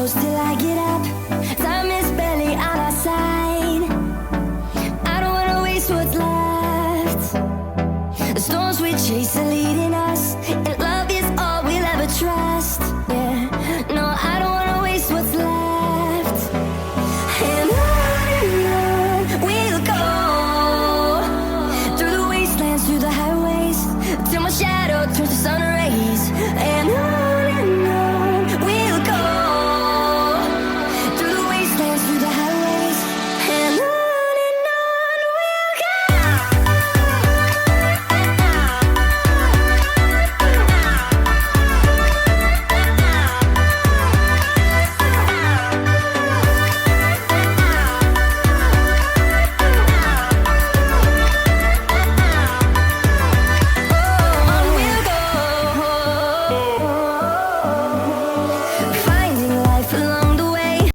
close till I get up. Time is barely on our side. I don't wanna waste what's left. The storms we chase are leading